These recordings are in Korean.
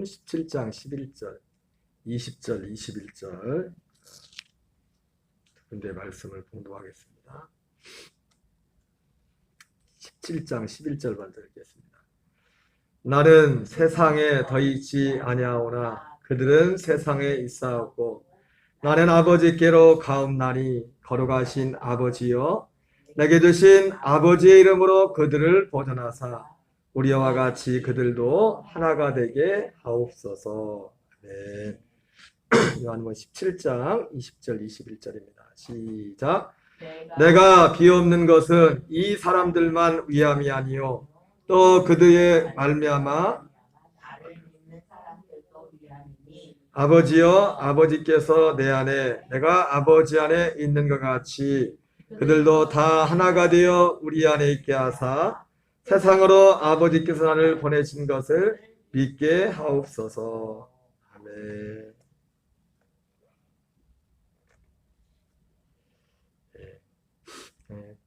17장 11절, 20절, 21절 두 군데 말씀을 봉독하겠습니다. 17장 11절 먼저 읽겠습니다. 나는 세상에 더 있지 아니하오나 그들은 세상에 있사오고 나는 아버지께로 가옵나니 걸어가신 아버지여 내게 주신 아버지의 이름으로 그들을 보존하사 우리와 같이 그들도 하나가 되게 하옵소서. 아멘. 요한복음 17장 20절 21절입니다. 시작. 내가 비옵는 것은 이 사람들만 위함이 아니요 또 그들의 말미암아 아버지여 아버지께서 내 안에 내가 아버지 안에 있는 것 같이 그들도 다 하나가 되어 우리 안에 있게 하사 세상으로 아버지께서 나를 보내신 것을 믿게 하옵소서. 아멘.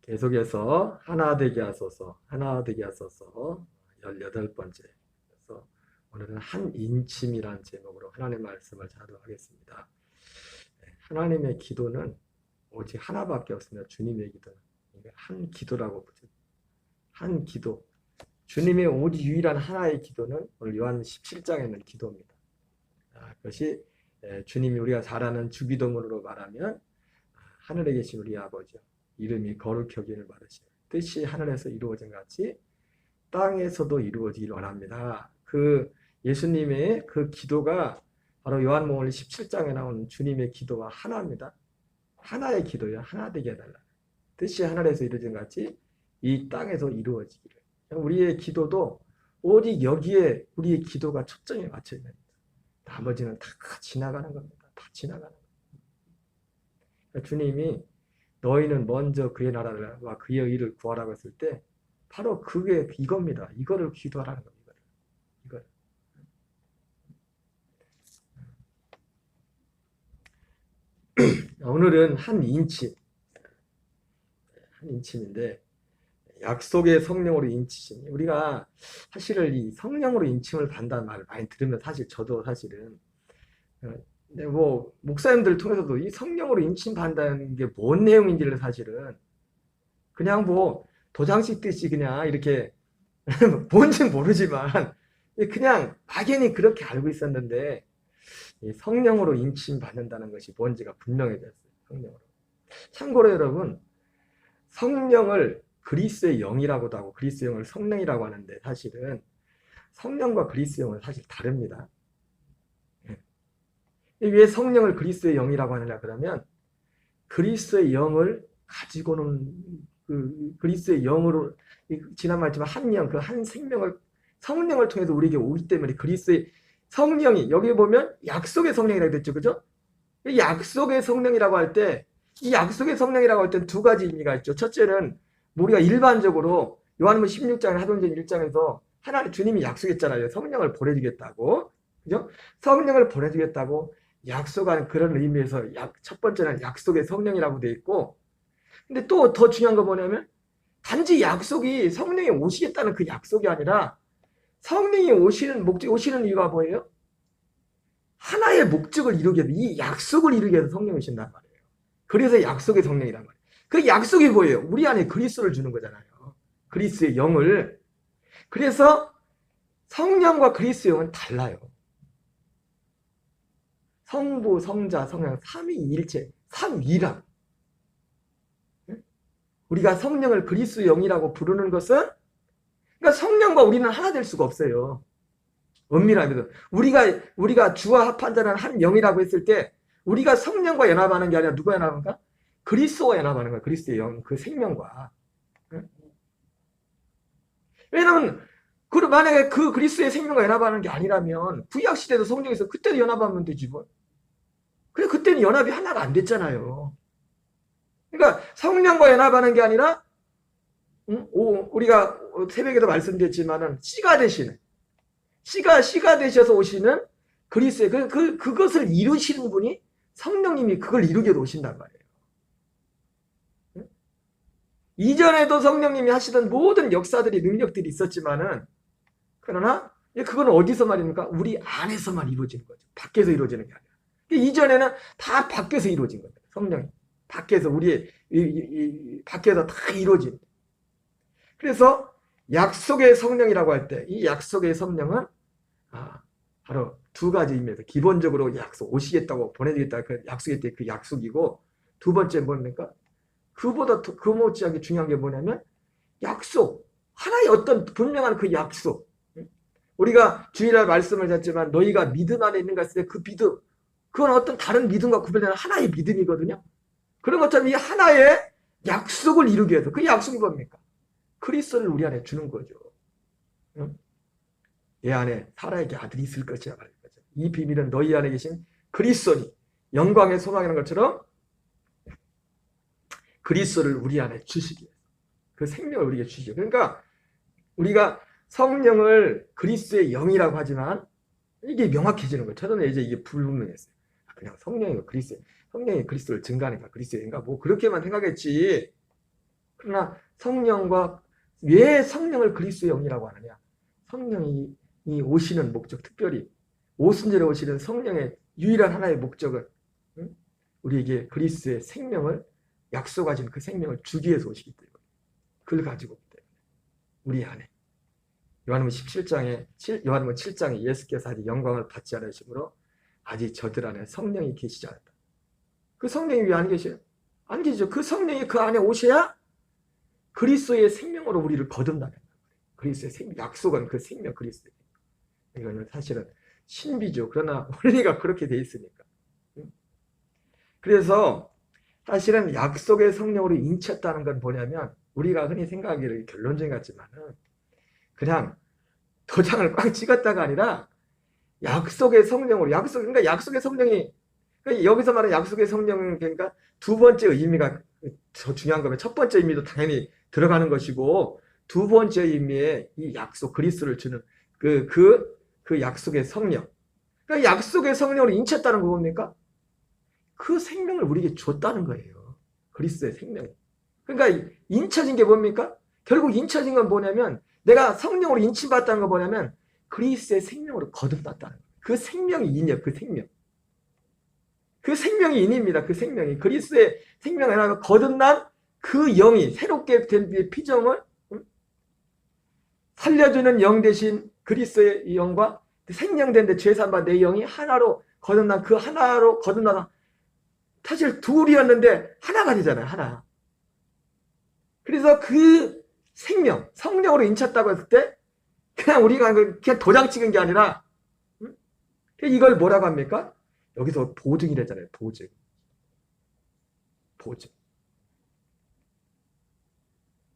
계속해서 하나 되게 하소서, 하나 되게 하소서 18번째. 그래서 오늘은 한 인침이라는 제목으로 하나님의 말씀을 하도록 하겠습니다. 하나님의 기도는 오직 하나밖에 없습니다. 주님의 기도는 한 기도라고 보죠. 한 기도. 주님의 오직 유일한 하나의 기도는 오늘 요한 17장에 있는 기도입니다. 그것이 주님이 우리가 잘 아는 주기도문으로 말하면 하늘에 계신 우리 아버지요 이름이 거룩히 여김을 받으시오. 뜻이 하늘에서 이루어진 같이 땅에서도 이루어지길 원합니다. 그 예수님의 그 기도가 바로 요한복음 17장에 나오는 주님의 기도와 하나입니다. 하나의 기도요. 하나 되게 해달라. 뜻이 하늘에서 이루어진 같이 이 땅에서 이루어지기를. 우리의 기도도 오직 여기에 우리의 기도가 초점이 맞춰 있는 겁니다. 나머지는 다 지나가는 겁니다. 다 지나가는 겁니다. 주님이 너희는 먼저 그의 나라와 그의 의를 구하라고 했을 때 바로 그게 이겁니다. 이거를 기도하라는 겁니다. 이걸. 오늘은 한 인침인데 약속의 성령으로 인치시니 우리가 사실은 이 성령으로 인침을 받는다는 말을 많이 들으면 사실 저도 사실은 뭐 목사님들 통해서도 이 성령으로 인침 받는다는 게 뭔 내용인지를 사실은 그냥 뭐 도장식 듯이 그냥 이렇게 뭔지는 모르지만 그냥 막연히 그렇게 알고 있었는데 이 성령으로 인침 받는다는 것이 뭔지가 분명해졌어요. 성령으로. 참고로 여러분 성령을 그리스의 영이라고도 하고 그리스의 영을 성령이라고 하는데 사실은 성령과 그리스의 영은 사실 다릅니다. 왜 성령을 그리스의 영이라고 하느냐 그러면 그리스의 영을 가지고는 그리스의 영으로 지난번에 했지만 한 영, 그 한 생명을 성령을 통해서 우리에게 오기 때문에 그리스의 성령이 여기 보면 약속의 성령이라고 됐죠. 그죠? 약속의 성령이라고 할 때 이 약속의 성령이라고 할 때 두 가지 의미가 있죠. 첫째는 우리가 일반적으로 요한복음 16장 사도행전 1장에서 하나님 주님이 약속했잖아요. 성령을 보내주겠다고. 그죠? 성령을 보내주겠다고 약속한 그런 의미에서 첫 번째는 약속의 성령이라고 되어 있고 근데 또 더 중요한 거 뭐냐면 단지 약속이 성령이 오시겠다는 그 약속이 아니라 성령이 오시는 이유가 뭐예요? 하나의 목적을 이루게 해서 이 약속을 이루게 해서 성령이 오신단 말이에요. 그래서 약속의 성령이란 말이에요. 그 약속이 뭐예요? 우리 안에 그리스도를 주는 거잖아요. 그리스도의 영을. 그래서 성령과 그리스도의 영은 달라요. 성부, 성자, 성령, 삼위일체, 삼위라. 우리가 성령을 그리스도의 영이라고 부르는 것은 그러니까 성령과 우리는 하나 될 수가 없어요. 엄밀하게도 우리가 주와 합한다는 한 영이라고 했을 때 우리가 성령과 연합하는 게 아니라 누가 연합한가? 그리스도와 연합하는 거야. 그리스도의 영, 그 생명과. 왜냐하면 만약에 그 그리스도의 생명과 연합하는 게 아니라면 구약 시대도 성령에서 그때도 연합하면 되지 뭐. 그래 그때는 연합이 하나가 안 됐잖아요. 그러니까 성령과 연합하는 게 아니라 우리가 새벽에도 말씀드렸지만은 씨가 되셔서 오시는 그리스도의 그것을 이루시는 분이 성령님이 그걸 이루게 오신단 말이에요. 이전에도 성령님이 하시던 모든 역사들이 능력들이 있었지만은 그러나 그건 어디서 말입니까? 우리 안에서만 이루어지는 거죠. 밖에서 이루어지는 게 아니라. 이전에는 다 밖에서 이루어진 겁니다. 성령이. 밖에서 우리의 밖에서 다 이루어진. 그래서 약속의 성령이라고 할 때 이 약속의 성령은 바로 두 가지 의미에서 기본적으로 약속 오시겠다고 보내주겠다 그 약속의 그 약속이고 두 번째 뭡니까? 그보다 그 못지않게 중요한 게 뭐냐면 약속 하나의 어떤 분명한 그 약속 우리가 주일날 말씀을 했지만 너희가 믿음 안에 있는가 했을 때 그 믿음 그건 어떤 다른 믿음과 구별되는 하나의 믿음이거든요. 그런 것처럼 이 하나의 약속을 이루기 위해서 그 약속이 뭡니까? 그리스도를 우리 안에 주는 거죠. 내 안에 사라에게 아들이 있을 것이라 말인 거죠. 이 비밀은 너희 안에 계신 그리스도니 영광의 소망이라는 것처럼 그리스도를 우리 안에 주시기 위해서 그 생명을 우리에게 주시죠. 그러니까 우리가 성령을 그리스도의 영이라고 하지만 이게 명확해지는 거예요. 저는 이제 이게 불분명했어요. 그냥 성령이 성령이 그리스도를 증가하니까 그리스도의 영인가 뭐 그렇게만 생각했지. 그러나 성령과 왜 성령을 그리스도의 영이라고 하느냐? 성령이 오시는 목적, 특별히 오순절에 오시는 성령의 유일한 하나의 목적은 우리에게 그리스도의 생명을 약속하신 그 생명을 주기 위해서 오시기 때문에 그걸 가지고 오기 때문에 우리 안에 요한복음 7장에 예수께서 아직 영광을 받지 않으시므로 아직 저들 안에 성령이 계시지 않았다. 그 성령이 왜 안 계셔요? 안 계시죠. 그 성령이 그 안에 오셔야 그리스도의 생명으로 우리를 거듭나는 거예요. 그리스도의 생명, 약속은 그 생명 그리스도의 생명. 이거는 사실은 신비죠. 그러나 원리가 그렇게 돼 있으니까. 그래서 사실은 약속의 성령으로 인쳤다는 건 뭐냐면 우리가 흔히 생각하기를 결론적인 것 같지만은 그냥 도장을 꽉 찍었다가 아니라 약속의 성령으로 그러니까 약속의 성령이 그러니까 여기서 말하는 약속의 성령은 그러니까 두 번째 의미가 더 중요한 거면 첫 번째 의미도 당연히 들어가는 것이고 두 번째 의미의 이 약속 그리스도를 주는 그 약속의 성령 그러니까 약속의 성령으로 인쳤다는 거 뭡니까? 그 생명을 우리에게 줬다는 거예요. 그리스도의 생명. 그러니까 인쳐진 게 뭡니까? 결국 인쳐진 건 뭐냐면 내가 성령으로 인침받았다는 거 뭐냐면 그리스도의 생명으로 거듭났다는 거예요. 그 생명이 인이에요. 그 생명. 그 생명이 인입니다. 그 생명이. 그리스도의 생명을 거듭난 그 영이 새롭게 된 피정을 살려주는 영 대신 그리스도의 영과 생명된 데 죄산받은 내 영이 하나로 거듭난 그 하나로 거듭나다 사실 둘이었는데 하나가 되잖아요. 하나. 그래서 그 생명, 성령으로 인쳤다고 했을 때 그냥 우리가 그냥 도장 찍은 게 아니라 이걸 뭐라고 합니까? 여기서 보증이라잖아요. 보증.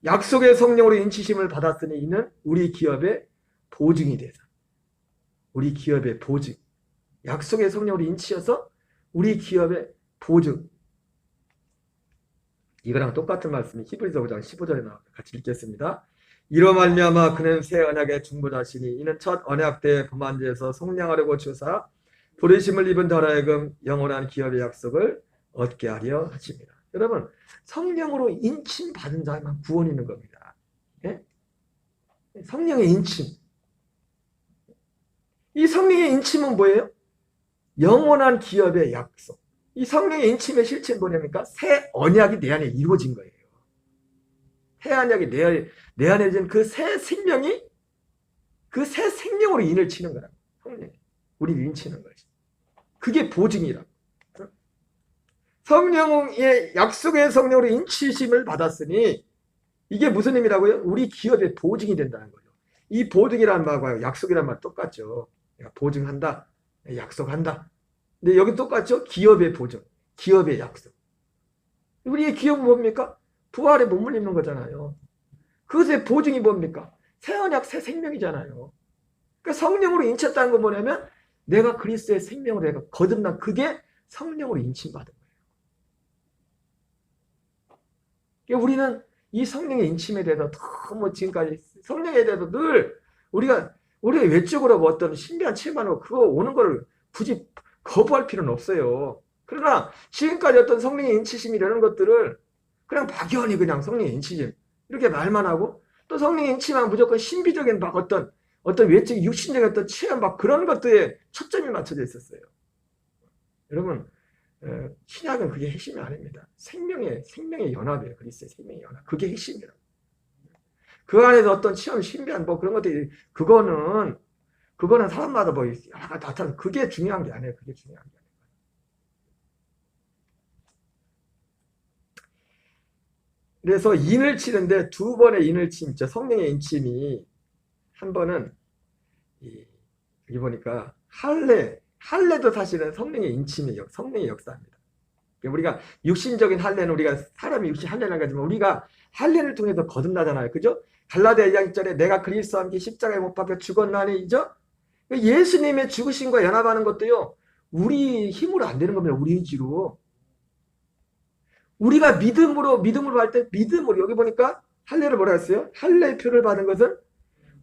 약속의 성령으로 인치심을 받았으니 이는 우리 기업의 보증이 되서 우리 기업의 보증. 약속의 성령으로 인치셔서 우리 기업의 보증. 이거랑 똑같은 말씀이 히브리서 5장 15절에 나와 같이 읽겠습니다. 이로 말미암아 그는 새 언약의 중보자시니 이는 첫 언약 때 범한 데에서 속량하려고 주사 부르심을 입은 자로 하여금 영원한 기업의 약속을 얻게 하려 하십니다. 여러분 성령으로 인침 받은 자만 구원이 있는 겁니다. 예? 성령의 인침. 이 성령의 인침은 뭐예요? 영원한 기업의 약속. 이 성령의 인침의 실체는 뭐냐니까 새 언약이 내 안에 이루어진 거예요. 새 언약이 내 안에 진 그 새 생명이 그 새 생명으로 인을 치는 거라고. 성령이 우리를 인치는 거지. 그게 보증이라고. 성령의 약속의 성령으로 인치심을 받았으니 이게 무슨 의미라고요? 우리 기업의 보증이 된다는 거죠. 이 보증이라는 말과 약속이라는 말 똑같죠. 보증한다, 약속한다. 근데 여기 똑같죠? 기업의 보증, 기업의 약속. 우리의 기업은 뭡니까? 부활에 몸을 입는 거잖아요. 그것의 보증이 뭡니까? 새 언약, 새 생명이잖아요. 그러니까 성령으로 인쳤다는 건 뭐냐면 내가 그리스도의 생명으로 내가 거듭난 그게 성령으로 인침받은 거예요. 그러니까 우리는 이 성령의 인침에 대해서 너무 지금까지 성령에 대해서 늘 우리가 외적으로 뭐 어떤 신비한 체험하고 그거 오는 거를 굳이 거부할 필요는 없어요. 그러나 지금까지 어떤 성령의 인치심 이라는 것들을 그냥 막연히 그냥 성령의 인치심 이렇게 말만 하고 또 성령의 인치만 무조건 신비적인 막 어떤 어떤 외적 육신적인 어떤 체험 막 그런 것들에 초점이 맞춰져 있었어요. 여러분, 신약은 그게 핵심이 아닙니다. 생명의 연합이에요. 그리스도의 생명의 연합. 그게 핵심이라고. 그 안에서 어떤 체험, 신비한 뭐 그런 것들이 그거는 사람마다 뭐 나타나. 그게 중요한 게 아니에요. 그게 중요한 게 아니에요. 그래서 인을 치는데 두 번의 인을 침죠. 성령의 인침이 한 번은 여기 보니까 할례도 사실은 성령의 인침이 성령의 역사입니다. 우리가 육신적인 할례는 우리가 사람이 육신 할례를 가지만 우리가 할례를 통해서 거듭나잖아요. 그죠? 갈라디아 2장 1절에 내가 그리스도와 함께 십자가에 못 박혀 죽었나니죠? 예수님의 죽으심과 연합하는 것도요. 우리 힘으로 안 되는 겁니다. 우리 의지로. 우리가 믿음으로 할 때 믿음으로 여기 보니까 할례를 뭐라 했어요? 할례의 표를 받은 것은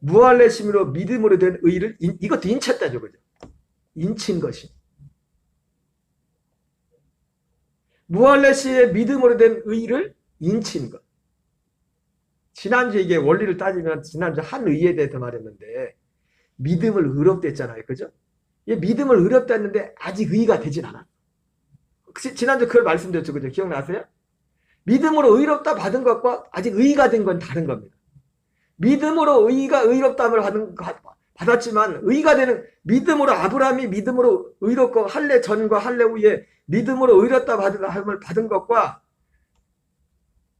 무할례심으로 믿음으로 된 의를 이것도 인쳤다죠. 그죠? 인친 것이. 무할례시의 믿음으로 된 의를 인친 것. 지난주에 이게 원리를 따지면 지난주 한 의에 대해서 말했는데 믿음을 의롭다 했잖아요. 그죠? 믿음을 의롭다 했는데 아직 의가 되진 않아. 지난주 그걸 말씀드렸죠. 그죠? 기억나세요? 믿음으로 의롭다 받은 것과 아직 의가 된 건 다른 겁니다. 믿음으로 의롭다함을 받았지만 의가 되는 믿음으로 아브라함이 믿음으로 의롭고 할례 전과 할례 후에 믿음으로 의롭다 받은 것과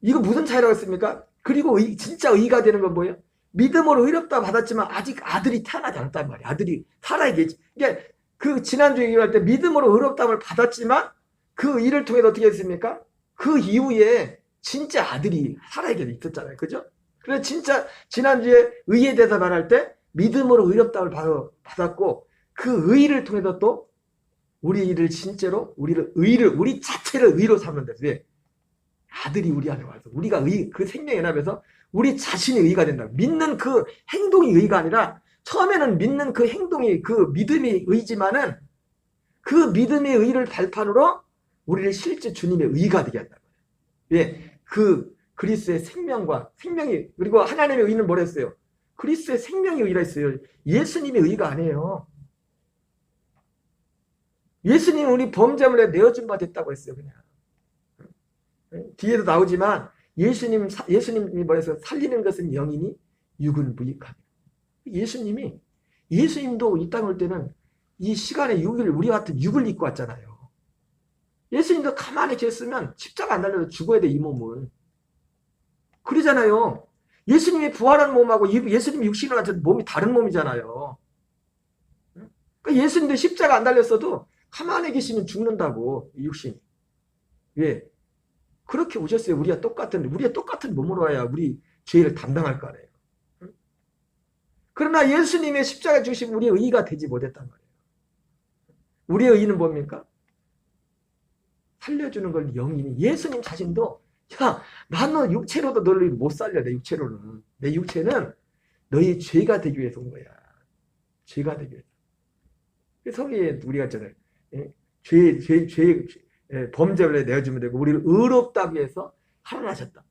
이거 무슨 차이라고 했습니까? 그리고 진짜 의가 되는 건 뭐예요? 믿음으로 의롭다 받았지만 아직 아들이 태어나지 않았단 말이에요. 아들이 살아야겠지. 그러니까 그 지난주에 얘기할 때 믿음으로 의롭다함을 받았지만 그 일을 통해서 어떻게 했습니까? 그 이후에 진짜 아들이 살아야겠 있었잖아요. 그죠? 그래서 진짜 지난주에 의에 대해서 말할 때 믿음으로 의롭다함을 받았고 그 의를 통해서 또 우리 자체를 의로 삼는다. 왜? 아들이 우리 안에 와서 우리가 그 생명의 연합에서 우리 자신이 의가 된다. 믿는 그 행동이 의가 아니라 처음에는 믿는 그 행동이 그 믿음이 의지만은 그 믿음의 의를 발판으로 우리를 실제 주님의 의가 되게 한다. 왜? 그 그리스도의 생명이 그리고 하나님의 의는 뭐라 했어요? 그리스도의 생명의 의라 했어요. 예수님의 의가 아니에요. 예수님은 우리 범죄물에 내어준 바 됐다고 했어요. 그냥 뒤에도 나오지만 예수님이 뭐래서 살리는 것은 영이니 육은 무익하다. 예수님도 이 땅에 올 때는 이 시간에 우리 같은 육을 입고 왔잖아요. 예수님도 가만히 계셨으면 십자가 안 달려도 죽어야 돼, 이 몸은. 그러잖아요. 예수님이 부활한 몸하고 예수님이 육신을 가진 몸이 다른 몸이잖아요. 그러니까 예수님도 십자가 안 달렸어도 가만히 계시면 죽는다고, 이 육신이. 왜? 그렇게 오셨어요. 우리가 똑같은 몸으로 와야 우리 죄를 담당할 거 아니에요. 그러나 예수님의 십자가 주심 우리의 의가 되지 못했단 말이에요. 우리의 의는 뭡니까? 살려주는 걸 영이니 예수님 자신도 나는 육체로도 너를 못 살려. 내 육체는 너희 죄가 되기 위해서 온 거야. 죄가 되기 위해서. 성경에 우리가 있잖아요. 범죄를 내어주면 되고 우리를 의롭다고 해서 살아나셨다.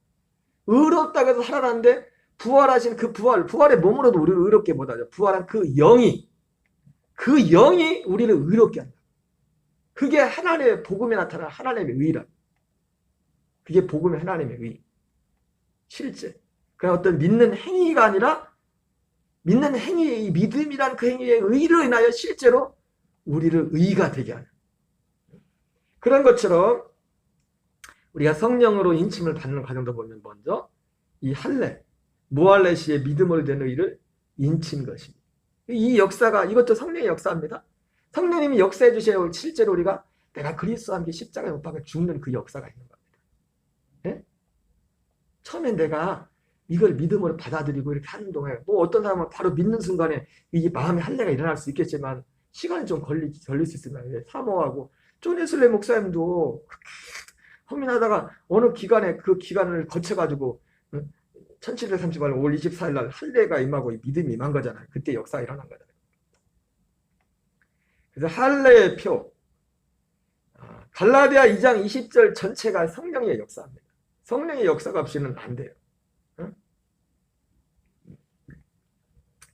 의롭다고 해서 살아났는데 부활하신 그 부활의 몸으로도 우리를 의롭게 못하죠. 부활한 그 영이 우리를 의롭게 한다. 그게 하나님의 복음에 나타난 하나님의 의라. 그게 복음의 하나님의 의. 실제. 그냥 어떤 믿는 행위가 아니라 믿는 행위의 믿음이란 그 행위의 의로 인하여 실제로 우리를 의가 되게 하는. 그런 것처럼 우리가 성령으로 인침을 받는 과정도 보면 먼저 이 무할례시의 믿음으로 된 의를 인친 것입니다. 이 역사가 이것도 성령의 역사입니다. 성령님이 역사해 주셔야 실제로 우리가 내가 그리스도와 함께 십자가에 못 박혀 죽는 그 역사가 있는 겁니다. 네? 처음엔 내가 이걸 믿음으로 받아들이고 이렇게 하는 동안에 뭐 어떤 사람은 바로 믿는 순간에 이 마음의 할례가 일어날 수 있겠지만 시간이 좀 걸릴 수 있습니다. 사모하고 존 웨슬리 목사님도 허민하다가 어느 기간에 그 기간을 거쳐가지고 1738년 5월 24일 날 할례가 임하고 믿음이 임한 거잖아요. 그때 역사가 일어난 거잖아요. 그래서 할례의 표 갈라디아 2장 20절 전체가 성령의 역사입니다. 성령의 역사가 없이는 안 돼요.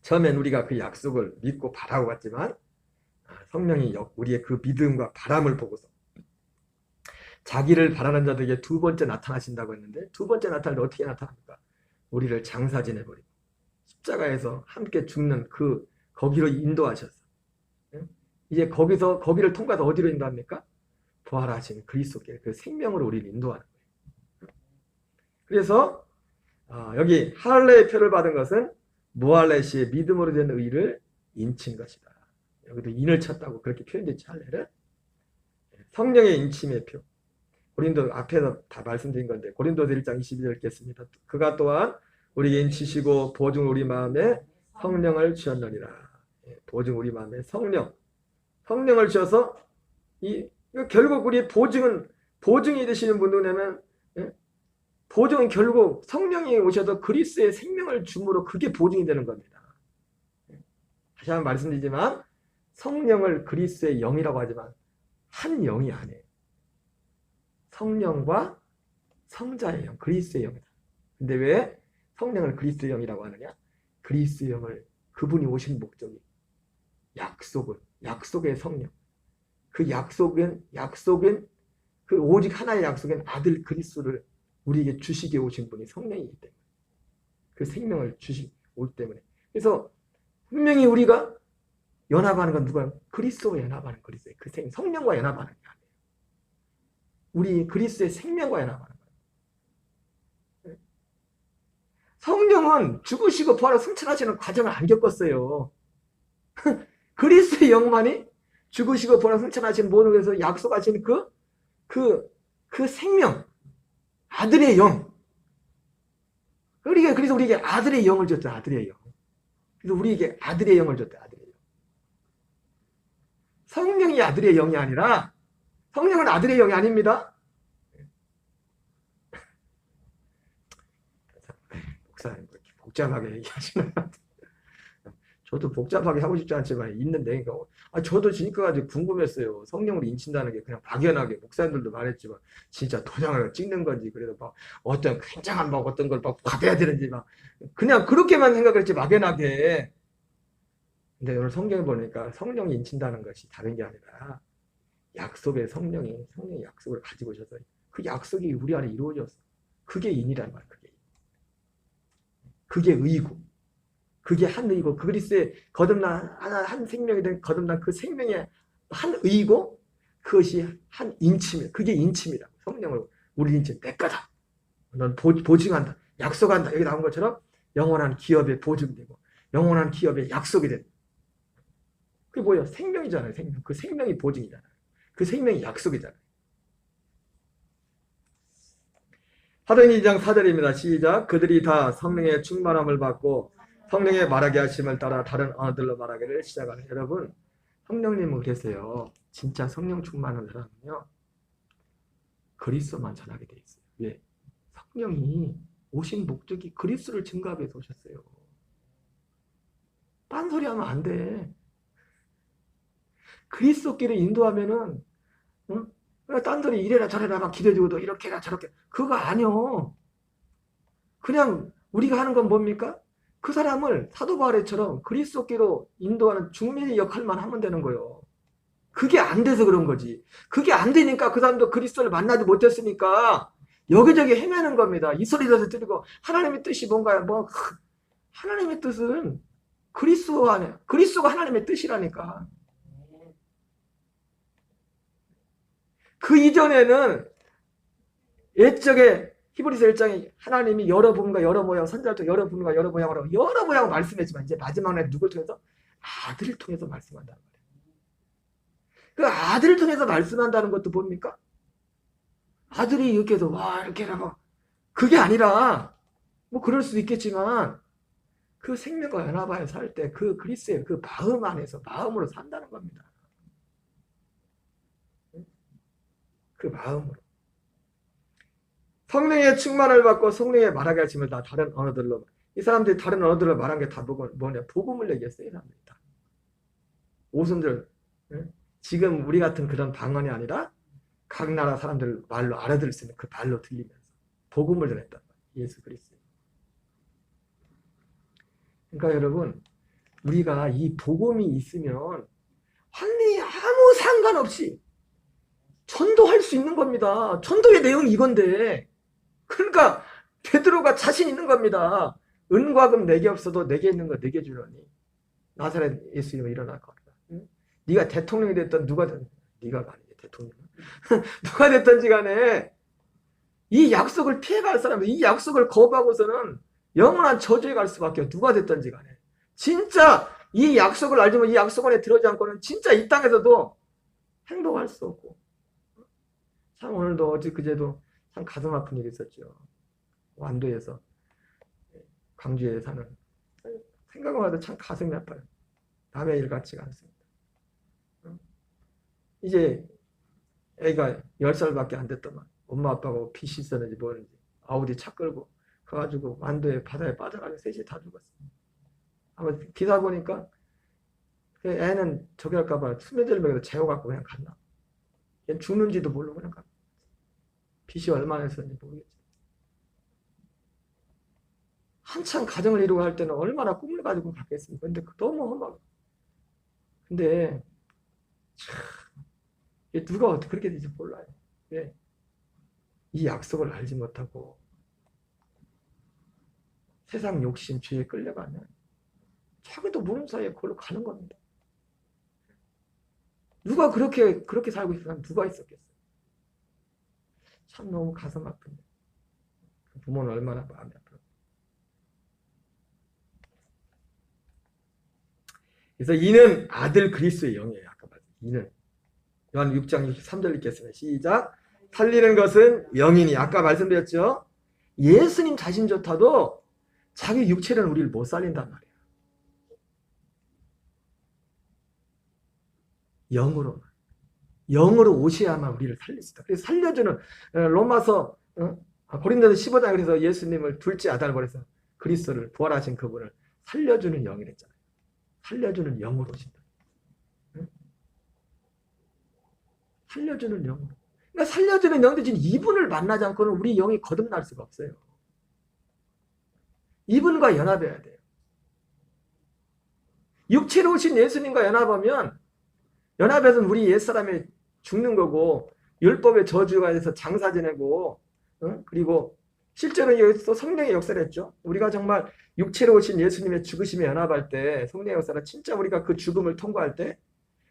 처음엔 우리가 그 약속을 믿고 바라고 갔지만 성령이 우리의 그 믿음과 바람을 보고서 자기를 바라는 자들에게 두 번째 나타나신다고 했는데 두 번째 나타날 때 어떻게 나타납니까? 우리를 장사지내 버리고 십자가에서 함께 죽는 거기로 인도하셨어. 이제 거기를 통과해서 어디로 인도합니까? 부활하신 그리스도께 그 생명으로 우리를 인도하는 거예요. 그래서 여기 할례의 표를 받은 것은 무할례시의 믿음으로 된 의를 인친 것이다. 여기도 인을 쳤다고 그렇게 표현됐지, 할례를. 성령의 인침의 표. 고린도 앞에서 다 말씀드린 건데 고린도서 1장 22절 읽겠습니다. 그가 또한 우리에게 인치시고 보증 우리 마음에 성령을 주셨느니라. 보증 우리 마음에 성령을 주셔서 결국 우리 보증이 되시는 분 누구냐면 보증은 결국 성령이 오셔서 그리스도의 생명을 줌으로 그게 보증이 되는 겁니다. 다시 한번 말씀드리지만 성령을 그리스도의 영이라고 하지만 한 영이 아니에요. 성령과 성자의 영, 그리스도의 영이다. 근데 왜 성령을 그리스도의 영이라고 하느냐? 그리스도의 영을 그분이 오신 목적이 약속의 성령. 그 약속은 그 오직 하나의 약속은 아들 그리스도를 우리에게 주시게 오신 분이 성령이기 때문에 그 생명을 올 때문에 그래서 분명히 우리가 연합하는 건 누가요? 그리스도와 연합하는 그리스도의 그 성령과 연합하는 게 아니에요. 우리 그리스도의 생명과 연합하는 거예요. 성령은 죽으시고 부활하고 승천하시는 과정을 안 겪었어요. 그리스도의 영만이 죽으시고 부활하고 승천하신 모든 것에서 약속하신 그 생명, 아들의 영. 그래서 우리에게 아들의 영을 줬죠, 아들의 영. 그래서 우리에게 아들의 영을 줬다, 아들의 영. 성령이 아들의 영이 아니라 성령은 아들의 영이 아닙니다. 목사님 그렇게 복잡하게 얘기하시는 것 같아요. 저도 복잡하게 하고 싶지 않지만 있는데 저도 지금까지 궁금했어요. 성령으로 인친다는 게 그냥 막연하게 목사님들도 말했지만 진짜 도장을 찍는 건지 그래도 막 어떤 굉장한 막 어떤 걸 막 받아야 되는지 막 그냥 그렇게만 생각했지 막연하게. 근데 오늘 성경에 보니까 성령이 인친다는 것이 다른 게 아니라 약속의 성령이 약속을 가지고 오셔서 그 약속이 우리 안에 이루어졌어. 그게 인이란 말이야. 그게 의고 그게 한 의고 그리스도의 거듭난 한 생명이 된 거듭난 그 생명의 한 의고 그것이 한 인침이야. 그게 인침이다. 성령을 우리 인침 내 거다. 넌 보증한다. 약속한다. 여기 나온 것처럼 영원한 기업의 보증되고 영원한 기업의 약속이 된다. 그게 뭐예요? 생명이잖아요. 생명. 그 생명이 보증이잖아요. 그 생명이 약속이잖아요. 사도행전 2장 4절입니다. 시작. 그들이 다 성령의 충만함을 받고 성령의 말하게 하심을 따라 다른 언어들로 말하기를 시작하는. 여러분, 성령님은 그랬어요. 진짜 성령 충만한 사람은요, 그리스도만 전하게 돼 있어요. 왜? 성령이 오신 목적이 그리스도를 증거하기 위해서 오셨어요. 딴소리 하면 안 돼. 그리스도끼리 인도하면은 응? 딴소리 이래라 저래라 막 기대주고도 이렇게라 저렇게 그거 아니요. 그냥 우리가 하는 건 뭡니까? 그 사람을 사도 바울처럼 그리스도께로 인도하는 중매의 역할만 하면 되는 거예요. 그게 안 돼서 그런 거지. 그게 안 되니까 그 사람도 그리스도를 만나지 못했으니까 여기저기 헤매는 겁니다. 이 소리도 들리고 하나님의 뜻이 뭔가요? 하나님의 뜻은 그리스도 안에 그리스도가 하나님의 뜻이라니까. 그 이전에는 옛적에 히브리서 1장에 하나님이 여러 분과 여러 모양, 선지자도 여러 분과 여러 모양으로 여러 모양을 말씀했지만 이제 마지막 날 누굴 통해서? 아들을 통해서 말씀한다는 거예요. 그 아들을 통해서 말씀한다는 것도 뭡니까? 아들이 이렇게 해서 이렇게 하고 그게 아니라 뭐 그럴 수도 있겠지만 그 생명과 연합하여 살 때 그 그리스도의 그 마음 안에서 마음으로 산다는 겁니다. 그 마음으로. 성령의 충만을 받고 성령의 말하게 하심을 다 다른 언어들로. 이 사람들이 다른 언어들로 말한 게 다 뭐냐? 복음을 얘기했어요. 이 사람들이 다. 오순절. 지금 우리 같은 그런 방언이 아니라 각 나라 사람들 말로 알아들을 수 있는 그 말로 들리면서 복음을 전했단 말이에요. 예수 그리스도. 그러니까 여러분 우리가 이 복음이 있으면 완전히 아무 상관없이 전도할 수 있는 겁니다. 전도의 내용이 이건데. 그러니까 베드로가 자신 있는 겁니다. 은과 금 내게 없어도 내게 있는 거 내게 주려니 나사렛 예수 이름으로 일어날 거다. 응? 네가 대통령이 됐든 누가 됐든 네가 아니지 대통령 누가 됐든지 간에 이 약속을 피해갈 사람은 이 약속을 거부하고서는 영원한 저주에 갈 수밖에 없어요. 누가 됐든지 간에 진짜 이 약속을 알지만 이 약속 안에 들어오지 않고는 진짜 이 땅에서도 행복할 수 없고. 참 오늘도 어제 그제도 참 가슴 아픈 일이 있었죠. 완도에서 광주에 사는 생각만 해도 참 가슴이 아파요. 남의 일 같지가 않습니다. 이제 애가 10살밖에 안 됐더만 엄마 아빠가 빚이 있었는지 뭐였는지 아우디 차 끌고 가가지고 완도에 바다에 빠져가지고 셋이 다 죽었습니다. 아마 기사 보니까 애는 저기 할까봐 수면제를 재워갖고 그냥 갔나. 얘 죽는지도 모르고 그냥 갔나. 빚이 얼마나 있었는지 모르겠지. 한참 가정을 이루고 할 때는 얼마나 꿈을 가지고 갔겠습니까? 근데 너무 험하고. 근데 참 누가 어떻게 그렇게 될지 몰라요. 왜? 이 약속을 알지 못하고 세상 욕심, 죄에 끌려가면 자기도 모르는 사이에 그걸로 가는 겁니다. 누가 그렇게 살고 있는 사람 누가 있었겠어요? 참 너무 가슴 아픈데. 부모는 얼마나 마음이 아프고. 그래서 이는 아들 그리스도의 영이에요. 아까 말씀. 이는 요한 6장 23절 읽겠습니다. 시작. 살리는 것은 영이니. 아까 말씀드렸죠. 예수님 자신조차도 자기 육체는 우리를 못 살린단 말이에요. 영으로 오셔야만 우리를 살릴 수 있다. 그래서 살려주는 로마서 고린도서 15장 그래서 예수님을 둘째 아들 보내서 그리스도를 부활하신 그분을 살려주는 영이랬잖아요. 살려주는 영으로 오신다. 살려주는 영으로. 그러니까 살려주는 영도 지금 이분을 만나지 않고는 우리 영이 거듭날 수가 없어요. 이분과 연합해야 돼요. 육체로 오신 예수님과 연합해서는 우리 옛사람이 죽는 거고 율법의 저주가 돼서 장사 지내고 그리고 실제로 여기서 성령의 역사를 했죠. 우리가 정말 육체로 오신 예수님의 죽으심에 연합할 때 성령의 역사를 진짜 우리가 그 죽음을 통과할 때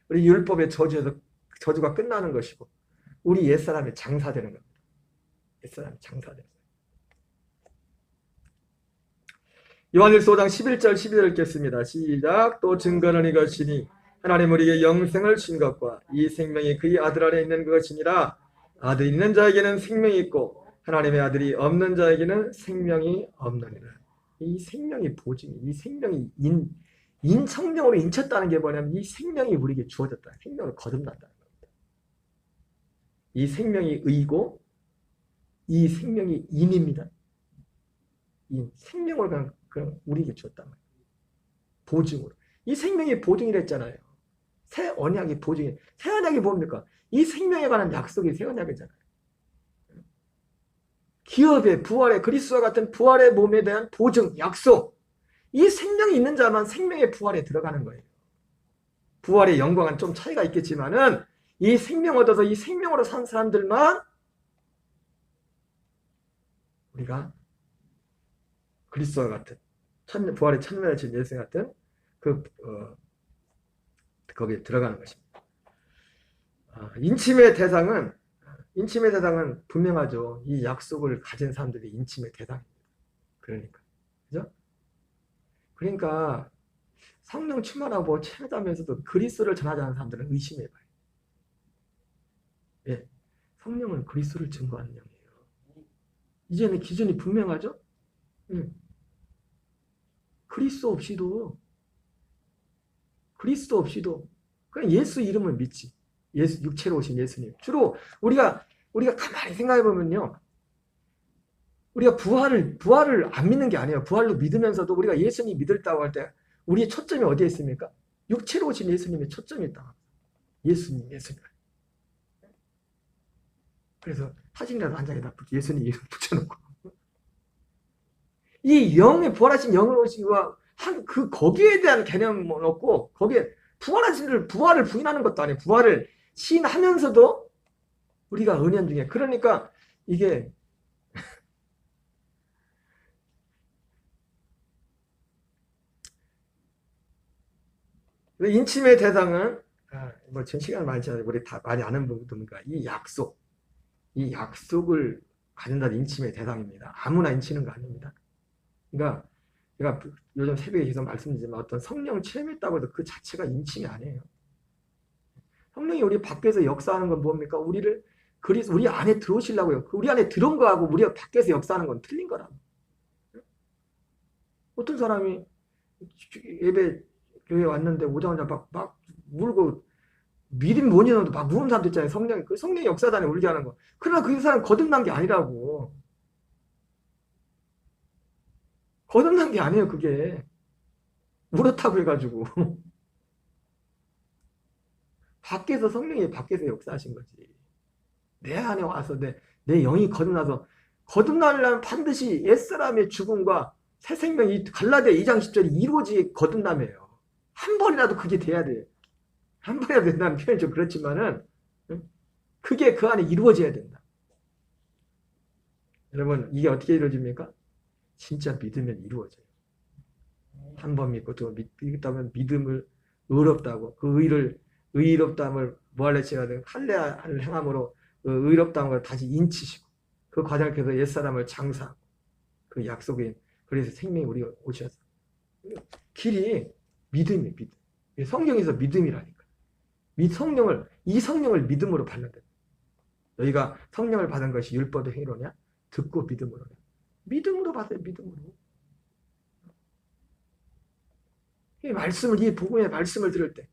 우리 율법의 저주가 끝나는 것이고 우리 옛사람이 장사되는 겁니다. 옛사람이 장사되는 거예요. 요한일서 5장 11절 12절 읽겠습니다. 시작. 또 증거는 이것이니 하나님 우리에게 영생을 준 것과 이 생명이 그의 아들 안에 있는 것이니라. 아들이 있는 자에게는 생명이 있고 하나님의 아들이 없는 자에게는 생명이 없느니라. 이 생명이 보증이, 이 생명이 성령으로 인쳤다는 게 뭐냐면 이 생명이 우리에게 주어졌다. 생명을 거듭났다는 겁니다. 이 생명이 의고 이 생명이 인입니다. 이 생명을 그냥 우리에게 줬단 말이에요. 보증으로. 이 생명이 보증이랬잖아요. 새 언약이 보증이. 새 언약이 뭡니까? 이 생명에 관한 약속이 새 언약이잖아요. 기업의 부활의 그리스도와 같은 부활의 몸에 대한 보증, 약속. 이 생명이 있는 자만 생명의 부활에 들어가는 거예요. 부활의 영광은 좀 차이가 있겠지만은 이 생명 얻어서 이 생명으로 산 사람들만 우리가 그리스도와 같은 부활의 천년의 진 예수 같은 거기에 들어가는 것입니다. 인침의 대상은 분명하죠. 이 약속을 가진 사람들이 인침의 대상입니다. 그죠? 그러니까 성령 충만하고 체험하면서도 그리스도를 전하지 않는 사람들은 의심해봐요. 예, 성령은 그리스도를 증거하는 영이에요. 이제는 기준이 분명하죠? 그리스도 없이도 그냥 예수 이름을 믿지. 예수 육체로 오신 예수님. 주로 우리가 가만히 생각해 보면요. 우리가 부활을 안 믿는 게 아니에요. 부활로 믿으면서도 우리가 예수님 믿을다고 할 때 우리의 초점이 어디에 있습니까? 육체로 오신 예수님의 초점이 있다. 예수님. 그래서 사진이라도 한 장에다 예수님 이름 붙여놓고 이 영의 부활하신 영을 오시고 거기에 대한 개념은 없고, 거기에 부활을 부인하는 것도 아니에요. 부활을 시인하면서도 우리가 은연중에. 그러니까 이게 인침의 대상은 뭐 전 시간 많지 않아요. 우리 다 많이 아는 부분이니까 이 약속을 가진다는 인침의 대상입니다. 아무나 인치는 거 아닙니다. 그러니까 제가 요즘 새벽에 계속 말씀드리지만 어떤 성령 체험했다고 해도 그 자체가 인침이 아니에요. 성령이 우리 밖에서 역사하는 건 뭡니까? 우리 안에 들어오시려고요. 우리 안에 들어온 거하고 우리가 밖에서 역사하는 건 틀린 거라고. 어떤 사람이 예배 교회 왔는데 오자마자 막 울고 믿음 뭐냐도 막 무는 사람도 있잖아요. 성령이 역사단에 울게 하는 거. 그러나 그 사람 거듭난 게 아니라고. 거듭난 게 아니에요, 그게. 울었다고 해가지고. 성령이 밖에서 역사하신 거지. 내 안에 와서 내 영이 거듭나려면 반드시 옛사람의 죽음과 새 생명이 갈라디아 2장 10절이 이루어지 거듭남이에요. 한 번이라도 그게 돼야 돼요. 한 번이라도 된다는 표현이 좀 그렇지만은 그게 그 안에 이루어져야 된다. 여러분 이게 어떻게 이루어집니까? 진짜 믿으면 이루어져요. 한 번 믿고 또 믿다면 믿음을 의롭다고 그 의롭다함을 뭐할래치가든 할례를 행함으로 그 의롭다함을 다시 인치시고 그 과정을 계속 옛사람을 장사하고 그 약속인 그래서 생명이 우리가 오셔서 길이 믿음이에요. 믿음. 성경에서 믿음이라니까. 이 성령을 믿음으로 받는다. 너희가 성령을 받은 것이 율법의 행위로냐? 듣고 믿음으로. 믿음으로 받아요. 믿음으로. 이 복음의 말씀을 들을 때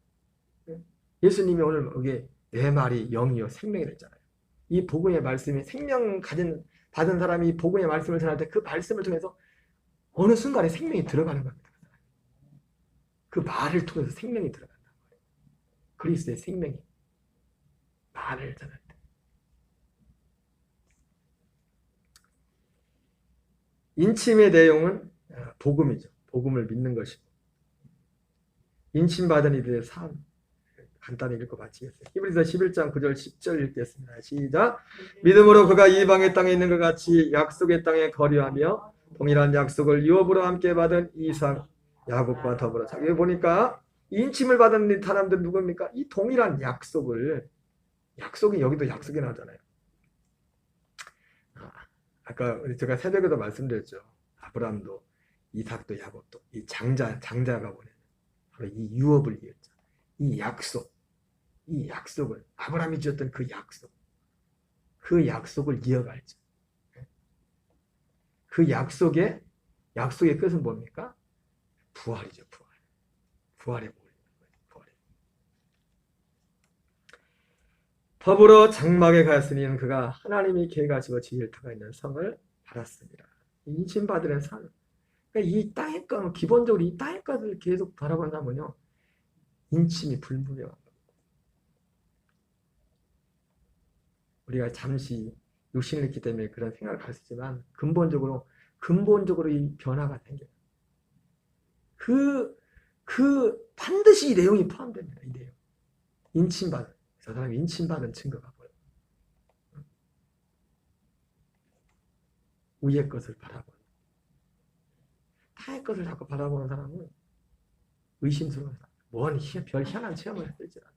예수님이 오늘 여기 내 말이 영이요 생명이라 했잖아요. 이 복음의 말씀이 생명 받은 사람이 이 복음의 말씀을 전할 때 그 말씀을 통해서 어느 순간에 생명이 들어가는 겁니다. 그 말을 통해서 생명이 들어간다. 그리스도의 생명이 말을 전할 때. 인침의 내용은 복음이죠. 복음을 믿는 것이고 인침받은 이들의 삶 간단히 읽고 마치겠습니다. 히브리서 11장 9절 10절 읽겠습니다. 시작. 믿음으로 그가 이방의 땅에 있는 것 같이 약속의 땅에 거류하며 동일한 약속을 유업으로 함께 받은 이삭 야곱과 더불어. 자, 여기 보니까 인침을 받은 사람들 누굽니까? 이 동일한 약속이 여기도 약속이 나오잖아요. 아까 제가 새벽에도 말씀드렸죠. 아브라함도 이삭도 야곱도 이 장자가 보내는 바로 이 유업을 이었죠. 이 약속을 아브라함이 지었던 그 약속을 이어갈죠. 그 약속의 끝은 뭡니까? 부활이죠. 부활에 모이는 거예요. 더불어 장막에 갔으니 그가 하나님이 계획하시고 지을 터가 있는 성을 받았습니다. 인침받으는 삶. 그러니까 이 땅의 것, 기본적으로 이 땅의 것을 계속 바라본다면요, 인침이 불분명한 겁니다. 우리가 잠시 육신을 있기 때문에 그런 생각을 할 수 있지만 근본적으로 이 변화가 생겨요. 반드시 이 내용이 포함됩니다. 이 내용. 저 사람이 인침받은 증거가 보여요. 위의 것을 바라보는. 타의 것을 자꾸 바라보는 사람은 의심스러운 사람. 별 희한한 체험을 했을지라.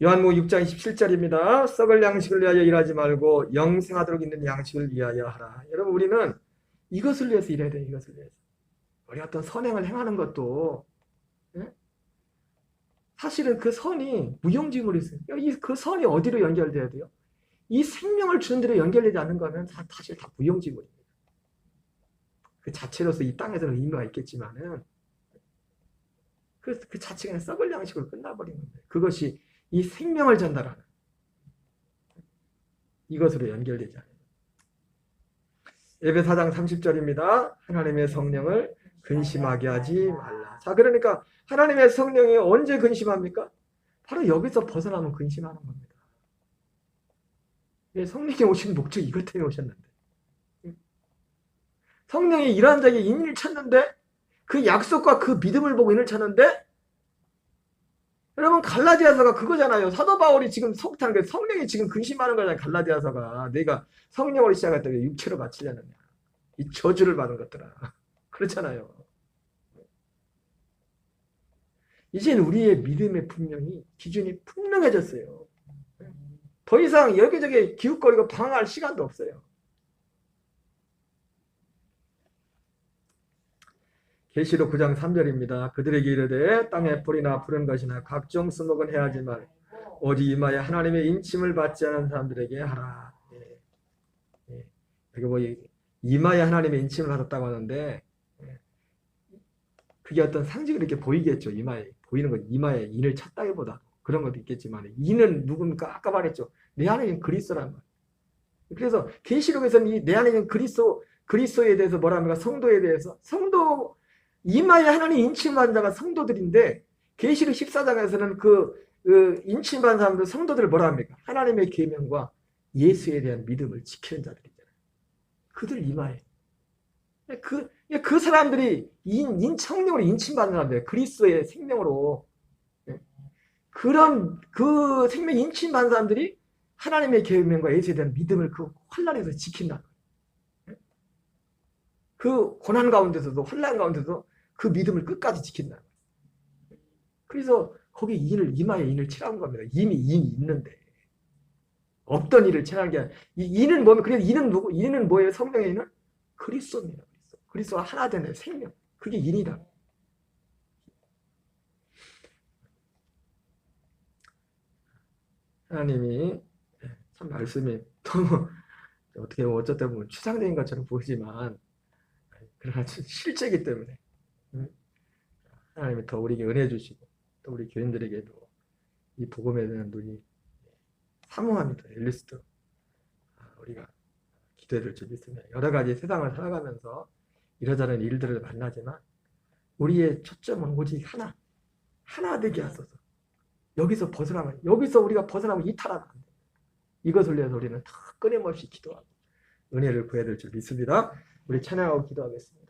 요한복음 6장 17절입니다. 썩을 양식을 위하여 일하지 말고 영생하도록 있는 양식을 위하여 하라. 여러분 우리는 이것을 위해서 일해야 돼요. 이것을 위해서. 우리 어떤 선행을 행하는 것도 사실은 그 선이 무용지물이 있어요. 그 선이 어디로 연결돼야 돼요? 이 생명을 주는 데로 연결되지 않는 거면 사실 다 무용지물입니다. 그 자체로서 이 땅에서는 의미가 있겠지만은 그 자체가 그냥 썩을 양식으로 끝나버린 겁니다. 그것이 이 생명을 전달하는 이것으로 연결되지 않아요. 에베소 4장 30절입니다. 하나님의 성령을 근심하게 하지 말라. 자, 그러니까 하나님의 성령이 언제 근심합니까? 바로 여기서 벗어나면 근심하는 겁니다. 성령이 오신 목적이 이것 때문에 오셨는데 성령이 일하는 자에게 인을 찾는데 그 약속과 그 믿음을 보고 인을 찾는데 여러분 갈라디아서가 그거잖아요. 사도 바울이 지금 속탄 게 성령이 지금 근심하는 거잖아요. 갈라디아서가 내가 성령으로 시작했다가 육체로 바치려느냐. 이 저주를 받은 것들아. 그렇잖아요. 이제는 우리의 믿음의 분명히 기준이 분명해졌어요. 더 이상 여기저기 기웃거리고 방황할 시간도 없어요. 계시록 9장 3절입니다. 그들에게 이르되 땅에 풀이나 푸른 것이나 각종 수목은 해하지만 오직 이마에 하나님의 인침을 받지 않은 사람들에게 하라. 예. 예. 여기 뭐 이마에 하나님의 인침을 받았다고 하는데 예. 그게 어떤 상징을 이렇게 보이겠죠. 이마에 보이는 건 이마에 인을 찾다기보다 그런 것도 있겠지만 인은 누굽니까? 아까 말했죠. 내 안에 있는 그리스도란 말. 그래서 계시록에서는 이 내 안에 있는 그리스도에 대해서 뭐라 합니까? 성도에 대해서 성도 이마에 하나님 인침받은 자가 성도들인데 계시록 14장에서는 그 인침받은 사람들 성도들을 뭐라 합니까? 하나님의 계명과 예수에 대한 믿음을 지키는 자들이잖아요. 그들 이마에 그 사람들이 성령으로 인침받는 사람들, 그리스도의 생명으로 그런 그 생명 인침받는 사람들이 하나님의 계명과 예수에 대한 믿음을 그 환난에서 지킨다. 그 고난 가운데서도 환난 가운데서도 그 믿음을 끝까지 지킨다. 그래서 거기 이마에 인을 칠한 겁니다. 이미 인이 있는데 없던 일을 칠한 게 아니라 인은 뭐면 그래서 인은 누구? 인은 뭐예요? 성령의 인은 그리스도입니다. 그리스도와 하나 되는 생명. 그게 인이다. 하나님이 참 말씀이 너무 어떻게 보면 어쩌다 보면 추상적인 것처럼 보이지만 그러나 실제이기 때문에 하나님이 더 우리에게 은혜 주시고 또 우리 교인들에게도 이 복음에 대한 눈이 사모합니다. 엘리스도 우리가 기도해야 될 줄 믿습니다. 여러 가지 세상을 살아가면서 이러저런 일들을 만나지만 우리의 초점은 오직 하나 되게 하소서. 여기서 우리가 벗어나면 이탈하면 안 됩니다. 이것을 위해서 우리는 다 끊임없이 기도하고 은혜를 구해야 될 줄 믿습니다. 우리 찬양하고 기도하겠습니다.